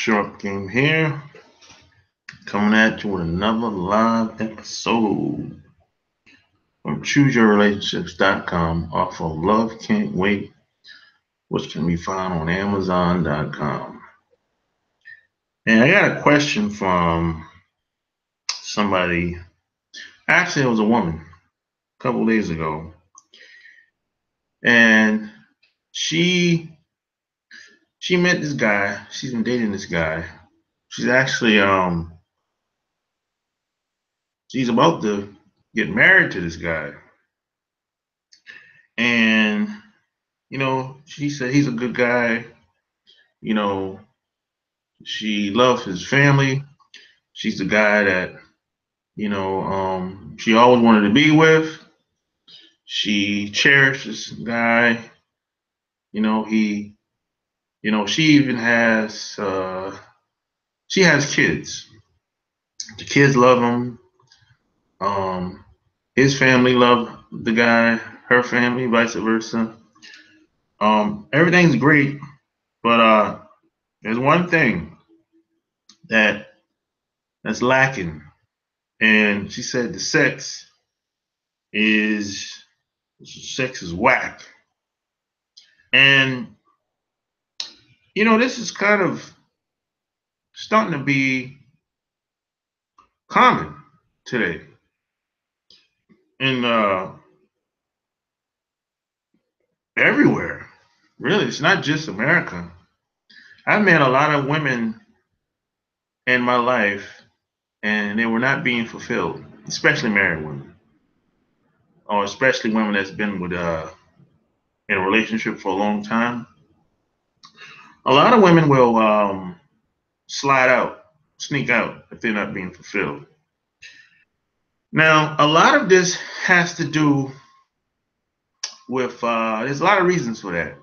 Short Game here, coming at you with another live episode from ChooseYourRelationships.com off of Love Can't Wait, which can be found on Amazon.com. And I got a question from somebody. Actually, it was a woman a couple days ago, and she met this guy. She's been dating this guy. She's actually she's about to get married to this guy, and she said he's a good guy. You know, she loves his family. She's the guy that, she always wanted to be with. She cherishes this guy. He, she even has, she has kids. The kids love him. His family love the guy, her family, vice versa. Everything's great, but there's one thing that that's lacking, and she said the is sex is whack. And this is kind of starting to be common today. And everywhere. Really, it's not just America. I've met a lot of women in my life and they were not being fulfilled, especially married women. Or especially women that's been with in a relationship for a long time. A lot of women will slide out, sneak out if they're not being fulfilled. Now, a lot of this has to do with, there's a lot of reasons for that.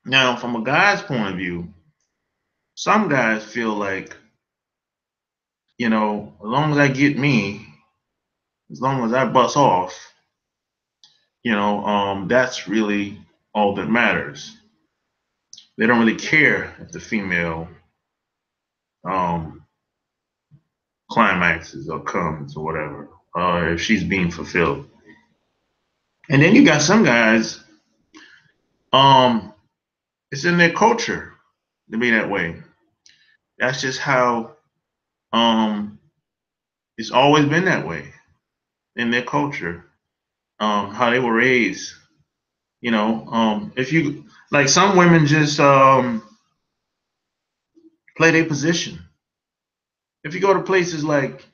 Now, from a guy's point of view, some guys feel like, as long as I get me, as long as I bust off, that's really all that matters. They don't really care if the female um, climaxes or comes or whatever, or if she's being fulfilled. And then you got some guys, um, it's in their culture to be that way. That's just how it's always been that way in their culture. How they were raised. If you like, some women just play their position. If you go to places like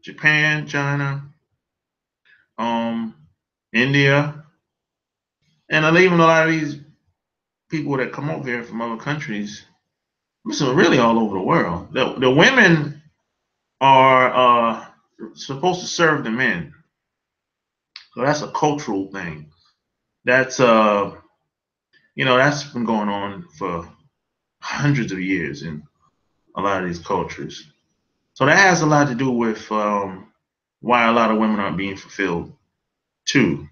Japan, China, um, India, and even a lot of these people that come over here from other countries, so really all over the world, the women are supposed to serve the men. So that's a cultural thing. That's that's been going on for hundreds of years in a lot of these cultures. So that has a lot to do with why a lot of women aren't being fulfilled too.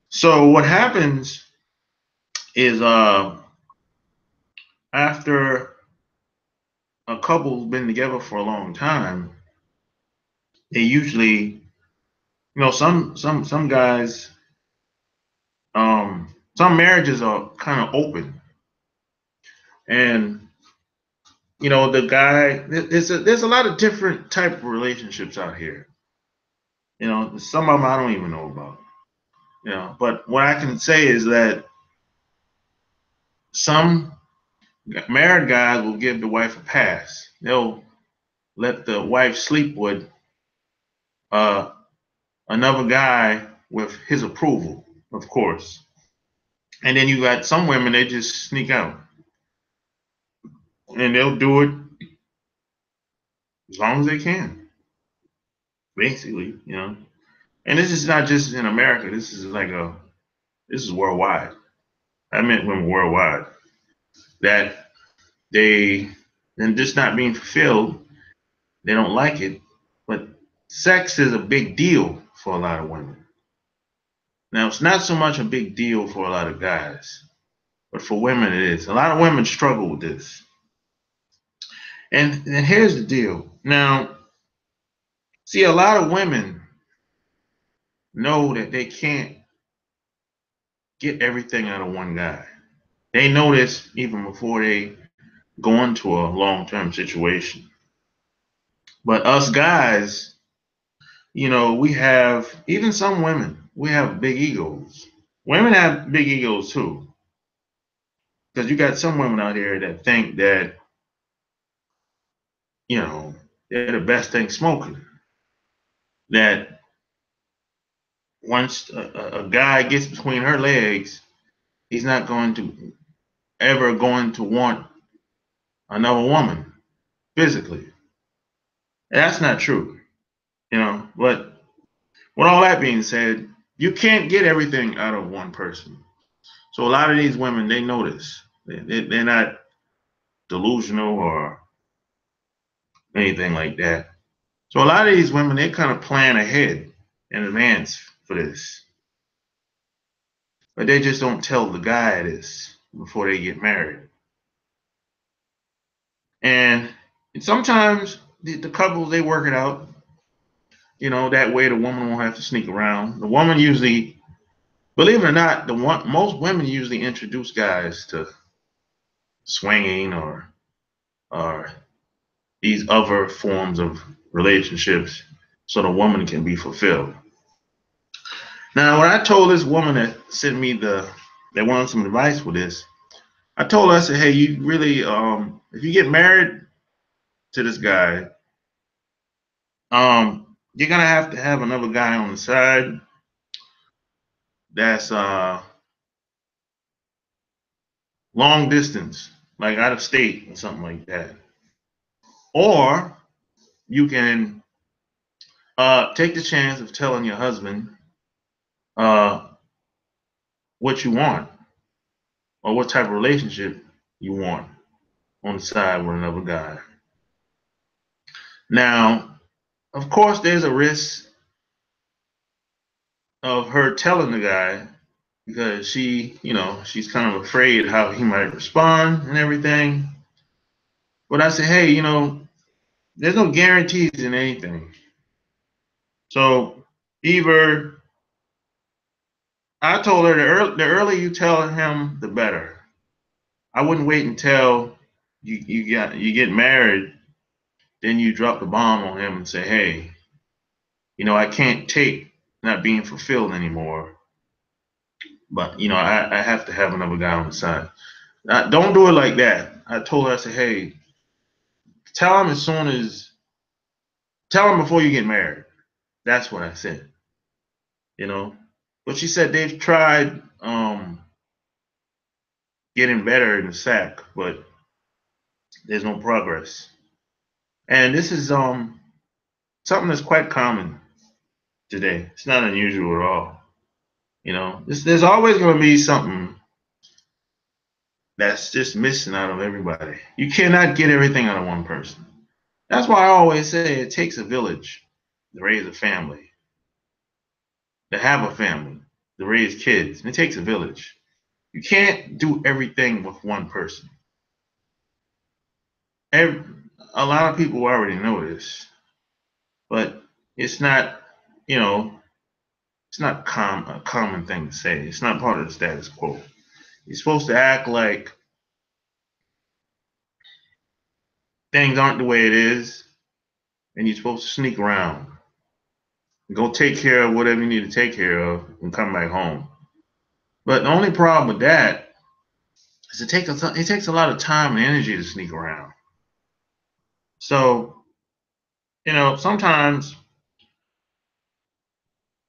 So what happens is after a couple's been together for a long time, they usually, some guys, some marriages are kind of open, and the guy, there's a lot of different type of relationships out here. Some of them I don't even know about. But what I can say is that some married guys will give the wife a pass. They'll let the wife sleep with uh, another guy with his approval, of course. And then you got some women, they just sneak out. And they'll do it as long as they can, basically. And this is not just in America. This is worldwide. I meant women worldwide. That they, and just not being fulfilled, they don't like it. But sex is a big deal for a lot of women. Now, it's not so much a big deal for a lot of guys. but for women it is. A lot of women struggle with this. And here's the deal. Now, see, a lot of women know that they can't get everything out of one guy. They know this even before they go into a long-term situation. But us guys, we have, even some women, we have big egos. Women have big egos too. Because you got some women out here that think that, they're the best thing smoking. That once a guy gets between her legs, he's not going to want another woman physically. That's not true, But with all that being said, you can't get everything out of one person. So a lot of these women, they know this. They're not delusional or anything like that. So a lot of these women, they kind of plan ahead in advance for this. But they just don't tell the guy this before they get married. And sometimes the couples, they work it out. That way the woman won't have to sneak around. The woman usually, believe it or not, most women usually introduce guys to swinging or these other forms of relationships so the woman can be fulfilled. Now, when I told this woman that sent me that wanted some advice with this, I told her, I said, hey, you really, if you get married to this guy, you're gonna have to have another guy on the side that's long distance, like out of state or something like that. Or you can take the chance of telling your husband uh, what you want or what type of relationship you want on the side with another guy. Now, of course, there's a risk of her telling the guy because she's kind of afraid how he might respond and everything. But I say, hey, there's no guarantees in anything. So either I told her the earlier you tell him, the better. I wouldn't wait until you get married, then you drop the bomb on him and say, hey, I can't take not being fulfilled anymore. But I have to have another guy on the side. Don't do it like that. I told her, I said, hey, tell him tell him before you get married. That's what I said. But she said they've tried getting better in the sack, but there's no progress. And this is something that's quite common today. It's not unusual at all. There's always going to be something that's just missing out of everybody. You cannot get everything out of one person. That's why I always say it takes a village to raise a family, to have a family, to raise kids. It takes a village. You can't do everything with one person. A lot of people already know this, but it's not, it's not a common thing to say. It's not part of the status quo. You're supposed to act like things aren't the way it is, and you're supposed to sneak around. Go take care of whatever you need to take care of and come back home. But the only problem with that is it takes a lot of time and energy to sneak around. So, sometimes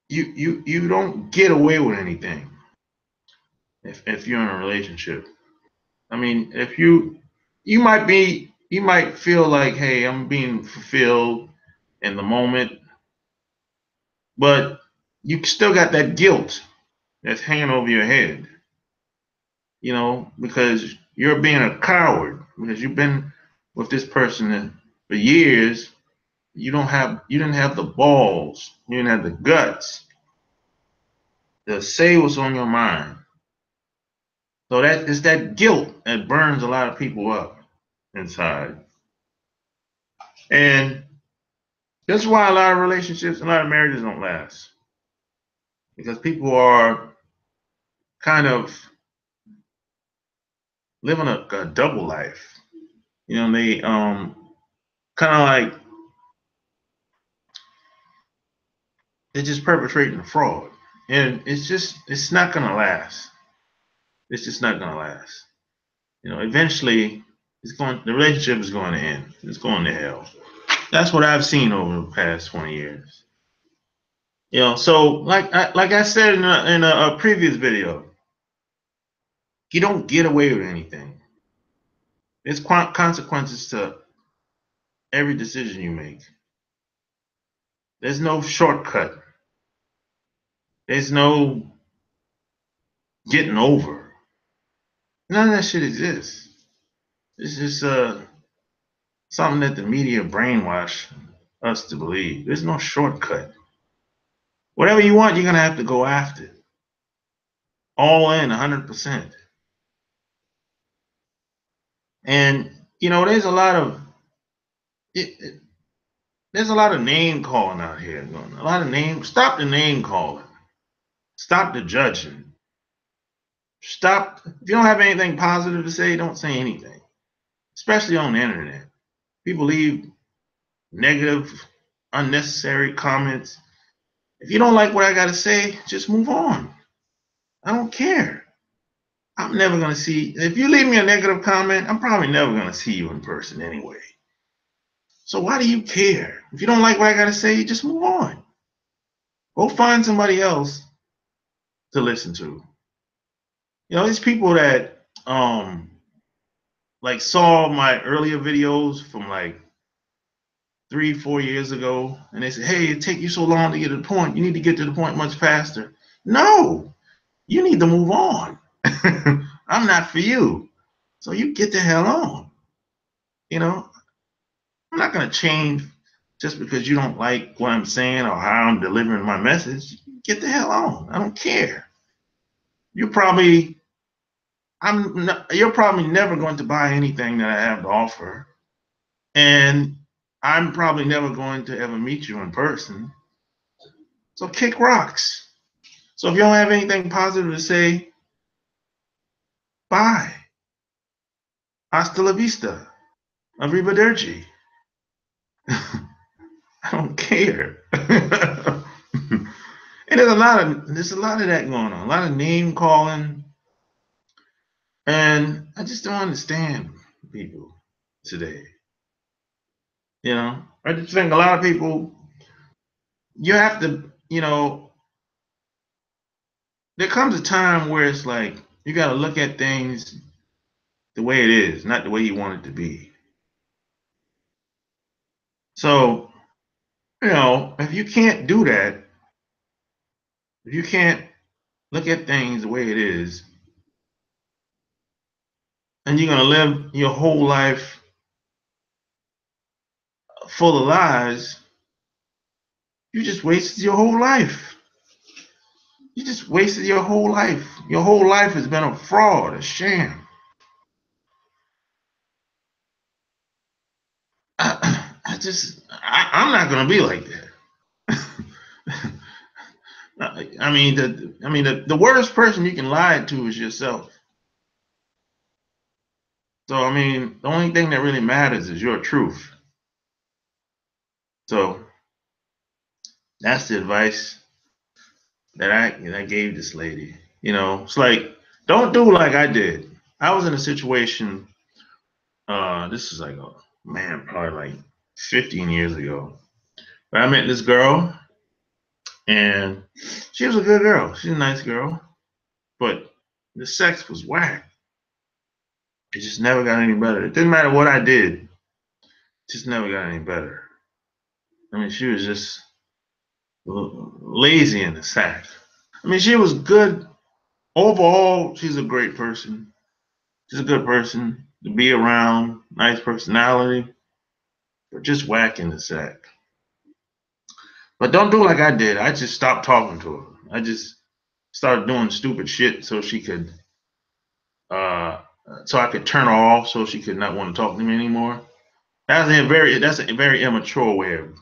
you don't get away with anything if you're in a relationship. I mean, if you might feel like, hey, I'm being fulfilled in the moment, but you still got that guilt that's hanging over your head, because you're being a coward because you've been with this person for years. You didn't have the balls, you didn't have the guts to say what's on your mind. So that is that guilt that burns a lot of people up inside. And that's why a lot of relationships, a lot of marriages don't last. Because people are kind of living a double life. You know, they kind of like they're just perpetrating a fraud. And it's not gonna last. It's just not gonna last. You know, eventually the relationship is going to end. It's going to hell. That's what I've seen over the past 20 years. You know, so like I said in a previous video, you don't get away with anything. There's consequences to every decision you make. There's no shortcut. There's no getting over. None of that shit exists. It's just something that the media brainwash us to believe. There's no shortcut. Whatever you want, you're gonna have to go after. All in, 100%. And you know, there's a lot of name calling out here. A lot of name. Stop the name calling. Stop the judging. Stop. If you don't have anything positive to say, don't say anything. Especially on the internet. People leave negative, unnecessary comments. If you don't like what I got to say, just move on. I don't care. I'm never going to see. If you leave me a negative comment, I'm probably never going to see you in person anyway. So why do you care? If you don't like what I got to say, just move on. Go find somebody else to listen to. You know, these people that like saw my earlier videos from like 3-4 years ago, and they said, hey, it take you so long to get to the point. You need to get to the point much faster. No, you need to move on. I'm not for you. So you get the hell on. You know, I'm not going to change just because you don't like what I'm saying or how I'm delivering my message. Get the hell on. I don't care. You're probably never going to buy anything that I have to offer. And I'm probably never going to ever meet you in person. So kick rocks. So if you don't have anything positive to say, bye. Hasta la vista. Arrivederci. I don't care. And there's a lot of that going on. A lot of name calling. And I just don't understand people today. You know, I just think a lot of people, you have to, you know, there comes a time where it's like you got to look at things the way it is, not the way you want it to be. So, you know, if you can't do that, if you can't look at things the way it is, and you're going to live your whole life full of lies, you just wasted your whole life. You just wasted your whole life. Your whole life has been a fraud, a sham. I'm not going to be like that. I mean, the worst person you can lie to is yourself. So, I mean, the only thing that really matters is your truth. So, that's the advice that I gave this lady. You know, it's like, don't do like I did. I was in a situation, this is like, probably like 15 years ago. But I met this girl, and she was a good girl. She's a nice girl. But the sex was whack. It just never got any better. It didn't matter what I did. It just never got any better. I mean, she was just lazy in the sack. I mean, she was good. Overall, she's a great person. She's a good person to be around, nice personality, but just whack in the sack. But don't do like I did. I just stopped talking to her. I just started doing stupid shit so she could so I could turn her off so she could not want to talk to me anymore. That's a very immature way of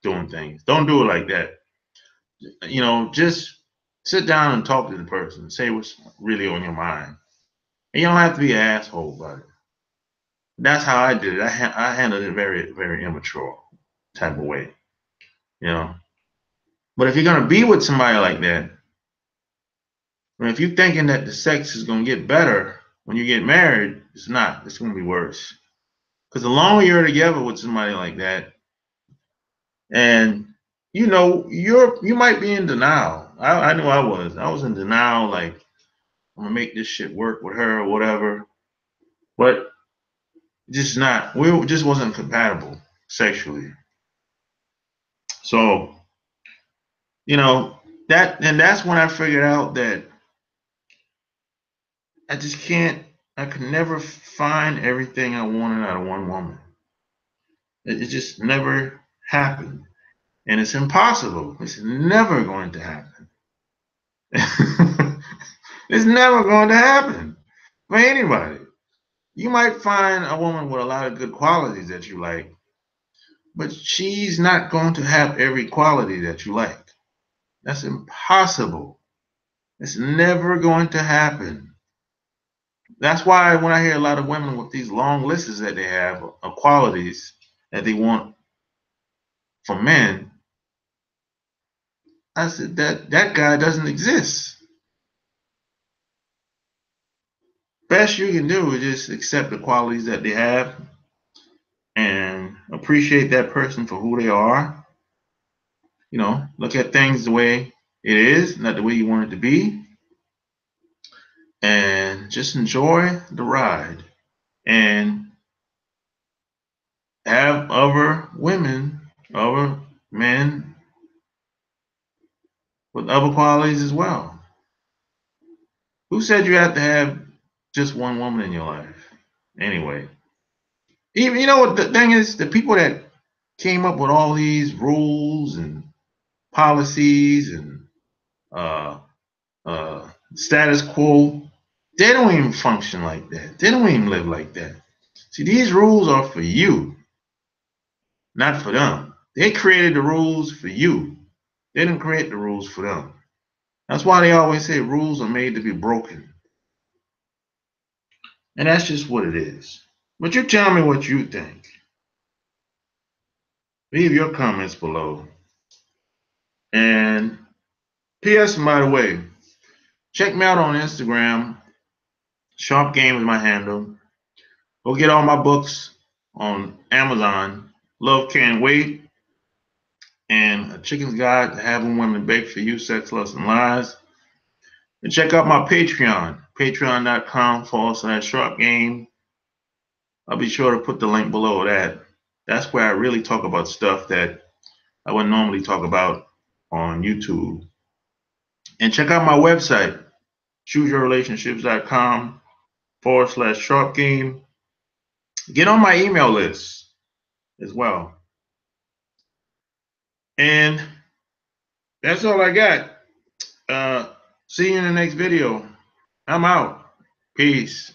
doing things. Don't do it like that. Just sit down and talk to the person. Say what's really on your mind. And you don't have to be an asshole about it. That's how I did it. I handled it very, very immature type of way, you know. But if you're gonna be with somebody like that, and if you're thinking that the sex is gonna get better when you get married, it's not. It's gonna be worse. Because the longer you're together with somebody like that, and you might be in denial. I know I was. I was in denial, like I'm gonna make this shit work with her or whatever. But just not. We just wasn't compatible sexually. So that's when I figured out that I just can't. I could never find everything I wanted out of one woman. It just never happened, and it's impossible. It's never going to happen. It's never going to happen for anybody. You might find a woman with a lot of good qualities that you like, but she's not going to have every quality that you like. That's impossible. It's never going to happen. That's why when I hear a lot of women with these long lists that they have of qualities that they want from men, I said that guy doesn't exist. Best you can do is just accept the qualities that they have and appreciate that person for who they are. Look at things the way it is, not the way you want it to be, and just enjoy the ride and have other women, other men with other qualities as well. Who said you have to have just one woman in your life? Anyway, even what the thing is, the people that came up with all these rules and policies and uh, status quo, they don't even function like that. They don't even live like that. See, these rules are for you, not for them. They created the rules for you. They didn't create the rules for them. That's why they always say rules are made to be broken. And that's just what it is. But you tell me what you think. Leave your comments below. And P.S. by the way, check me out on Instagram. Sharp Game is my handle. Go get all my books on Amazon. Love Can't Wait and A Chicken's Guide to Having Women Bake for You, Sex, Lust, and Lies. And check out my Patreon, patreon.com/Sharp Game. I'll be sure to put the link below that. That's where I really talk about stuff that I wouldn't normally talk about on YouTube. And check out my website, chooseyourrelationships.com/Sharp Game. Get on my email list as well. And that's all I got. See you in the next video. I'm out. Peace.